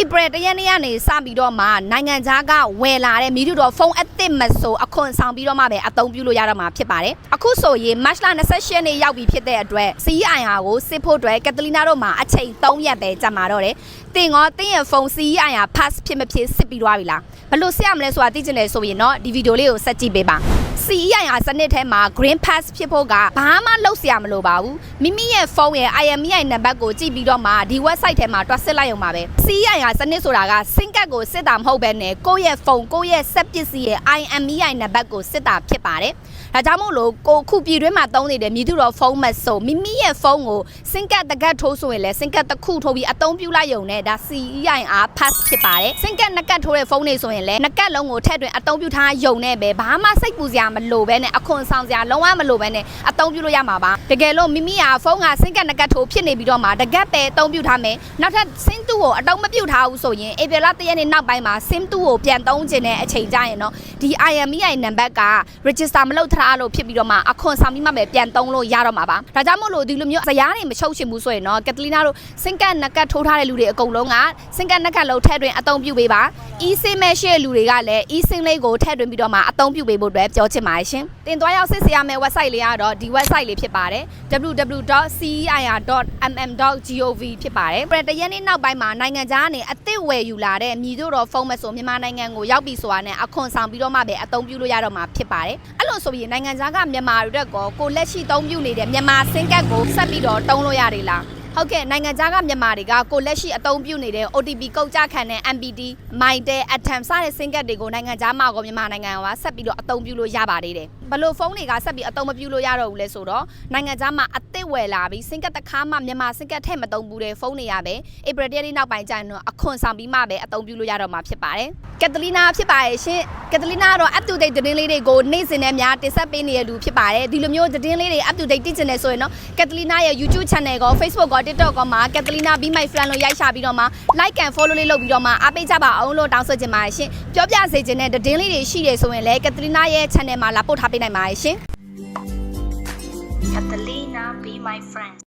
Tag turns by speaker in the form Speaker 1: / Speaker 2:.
Speaker 1: April တရက်နေ့ကနေစပြီးတော့မှနိုင်ငံခြားကဝယ်လာတဲ့မီဒီတော့ဖုန်းအသစ်မဆိုအခွန်ဆောင်ပြီးတော့မှပဲအသုံးပြုလို့ရတော့မှာဖြစ်ပါတယ်အခုဆိုရင် March 28 ရက်နေ့ရောက်ပြီဖြစ်တဲ့အတွက် CEIR ကိုစစ်ဖို့အတွက်ကက်တလီနာတို့မှာအချိန်3ရက်ပဲကြာမှာတော့တယ်တင်ရဲ့ဖုန်း CEIR pass ဖြစ်မဖြစ်စစ်ပြီးသွားပြီလားဘလို့စစ်ရမလဲဆိုတာသိချင်တယ်ဆိုရင်တော့ဒီဗီဒီယိုလေးကိုဆက်ကြည့်ပေးပါCEIR စနစ်ထဲမှာ Green Pass ဖြစ်ဖို့ကဘာမှလုပ်စရာမလိုပါဘူးမိမိရဲ့ဖုန်းရဲ့ IMEI နံပါတ်ကိုကြည့်ပြီးတော့မှဒီ website ထဲမှာတွက်စစ်လိုက်ရုံပါပဲ CEIR စနစ်ဆိုတာက SIM card ကိုစစ်တာမဟုတ်ဘဲနဲ့ကိုယ့်ရဲ့ဖုန်းကိုယ့်ရဲ့စက်ပစ္စည်းရဲ့ IMEI နံပါတ်ကိုစစ်တာဖြစ်ပါတယ်ဒါကြောင့်မို့လို့ကိုခုပြည်တွင်းမှာသုံးနေတဲ့မြည်သူတော်ဖုန်းမဆိုမိမိရဲ့ဖုန်းကို SIM card တကတ်ထိုးဆိုရင်လည်း SIM card တစ်ခုထိုးပြီးအသုံးပြုလိုက်ရုံနဲ့ဒါ CEIR Pass ဖြစ်ပါတယ် SIM card နှစ်ကတ်ထိုးတဲ့ဖုန်းတွေဆိုရင်လည်းနှစ်ကတ်လုံးကိုထည့်သွင်းအသုံးပြုထားရုံနဲ့ပဲဘာမှစိတ်ပူစရာမလိုပဲနဲ့အခွန်ဆောင်စရာလုံးဝမလိုပဲနဲ့အသုံးပြုလို့ရမှာပါတကယ်လို့မိမိကဖုန်းက SIM card နှစ်ကတ်ထိုးဖြစ်နေပြီးတော့မှတကတ်ပဲအသုံးပြုထားမယ်နောက်ထပ် SIM 2ကိုအသုံးမပြုထားဘူးဆိုရင် April 1 ရက်နေ့နောက်ပိုင်းမှာ SIM 2ကိုပြန်သုံးခြင်းတဲ့အချိန်ကျရင်တော့ဒီ IMEI နံပါတ်က register မလုပ်ထားလို့ဖြစ်ပြီးတော့မှအခွန်ဆောင်ပြီးမှပဲပြန်သုံးလို့ရတော့မှာပါဒါကြောင့်မို့လို့ဒီလိုမျိုးဇယားတွေမချုပ်ချင်ဘူးဆိုရင်တော့ကက်တလီနာတို့ SIM card နှစ်ကတ်ထိုးထားတဲ့လူတွေအကုန်လုံးက SIM card နှစ်ကတ်လုံးထည့်သွင်းအသုံးပြုပေးပါ eSIM မဲ့ရှိတဲ့လူတွေကလည်း eSIM လေးကိုထည့်သွင်းပြီးတော့မှအသုံးပြုပေးဖို့အတွက်ပြောချင်ပါတယ်ရှင်တင်သွားရောက်စစ်ဆေးရမယ့် website လေးကတော့ဒီ website လေးဖြစ်ပါတယ် www.ceir.mm.gov ဖြစ်ပါတယ်ပြည်တရက်နေ့နောက်ပိုင်းမှာနိုင်ငံခြားကနေအသစ်ဝယ်ယူလာတဲ့မြည်တို့တော်ဖုန်းမဆိုမြန်မာနိုင်ငံကိုရောက်ပြီဆိုတာနဲ့အခွန်ဆောင်ပြီးတော့မှပဲအသုံးပြုလို့ရတော့မှာဖြစ်ပါတယ်အဲ့လိုဆိုရင်နိုင်ငံခြားကမြန်မာတွေတက်ကိုလက်ရှိသုံးပြုနေတဲ့မြန်မာ SIM card ကိုဆက်ပြီးတော့တုံးလို့ရတယ်လားဟုတ်ကဲ့နိုင်ငံခြားကမြန်မာတွေကကိုလက်ရှိအသုံးပြုနေတဲ့ OTP ကုတ်ကြခံတဲ့ MPT, Mytel, Atom စတဲ့ SIM card တွေကိုနိုင်ငံခြားမှာကောမြန်မာနိုင်ငံကဆက်ပြီးတော့အသုံးပြုလို့ရပါသေးတယ်ဘလို့ဖုန်းတွေကဆက်ပြီးအသုံးမပြုလို့ရတော့ဘူးလဲဆိုတော့နိုင်ငံခြားမှာအသစ်ဝယ်လာပြီး SIM card တစ်ခါမှမြန်မာ SIM card ထည့်မသုံးဘူးတဲ့ဖုန်းတွေရပဲ April 1 ရက်နေ့နောက်ပိုင်းကျရင်တော့အခွန်ဆောင်ပြီးမှပဲအသုံးပြုလို့ရတော့မှာဖြစ်ပါတယ်ကက်တလီနာဖြစ်ပါရဲ့ရှင်ကက်တလီနာတော့ up to date သတင်းလေးတွေကိုနေ့စဉ်နဲ့များတင်ဆက်ပေးနေတဲ့လူဖြစ်ပါတယ်ဒီလိုမျိုးသတင်းလေးတွေ up to date သိချင်တယ်ဆိုရင်တော့ကက်တလီနာရဲ့ YouTube channel ကို Facebook ကို TikTok ကိုမှာကက်တလီနာ Be My Friend လို့ရိုက်ချပြီးတော့မှ like and follow လေးလုပ်ပြီးတော့မှအားပေးကြပါအောင်လို့တောင်းဆိုချင်ပါတယ်ရှင်ပြောပြစေချင်တဲ့သတင်းလေးတွေရှိတယ်ဆိုရင်လည်းကက်တလီနာရဲ့ channel မှာလာပို့ထားပေးနိုင်ပါတယ်ရှင်
Speaker 2: Catalina, be my friend.